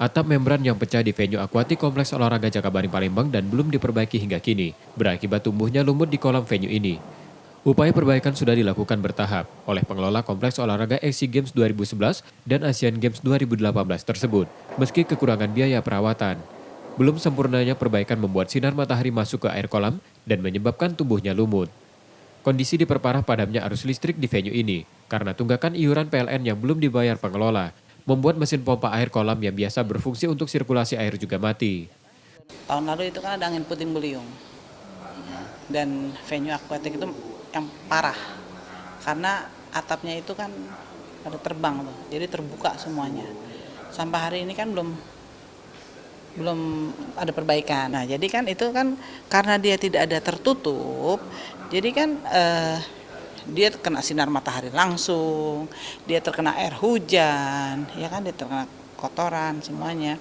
Atap membran yang pecah di venue akuatik Kompleks Olahraga Jakabaring Palembang dan belum diperbaiki hingga kini, berakibat tumbuhnya lumut di kolam venue ini. Upaya perbaikan sudah dilakukan bertahap oleh pengelola Kompleks Olahraga Asian Games 2011 dan Asian Games 2018 tersebut, meski kekurangan biaya perawatan. Belum sempurnanya perbaikan membuat sinar matahari masuk ke air kolam dan menyebabkan tumbuhnya lumut. Kondisi diperparah padamnya arus listrik di venue ini karena tunggakan iuran PLN yang belum dibayar pengelola, membuat mesin pompa air kolam yang biasa berfungsi untuk sirkulasi air juga mati. Tahun lalu itu kan ada angin puting beliung dan venue akuatik itu yang parah karena atapnya itu kan ada terbang tuh, jadi terbuka semuanya. Sampai hari ini kan belum ada perbaikan. Nah, jadi kan itu kan karena dia tidak ada tertutup, jadi kan dia terkena sinar matahari langsung, dia terkena air hujan, ya kan, dia terkena kotoran semuanya.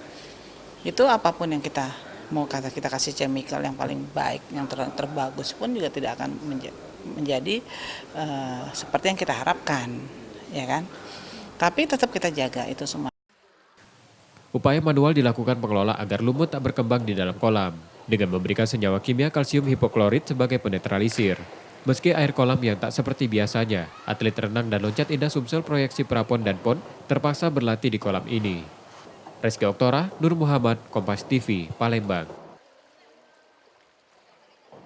Itu apapun yang kita mau kita kasih chemical yang paling baik, yang terbagus pun juga tidak akan menjadi seperti yang kita harapkan, ya kan. Tapi tetap kita jaga itu semua. Upaya manual dilakukan pengelola agar lumut tak berkembang di dalam kolam, dengan memberikan senyawa kimia kalsium hipoklorit sebagai penetralisir. Meski air kolam yang tak seperti biasanya, atlet renang dan loncat indah Sumsel Proyeksi Prapon dan PON terpaksa berlatih di kolam ini. Reski Oktora, Nur Muhammad, Kompas TV, Palembang.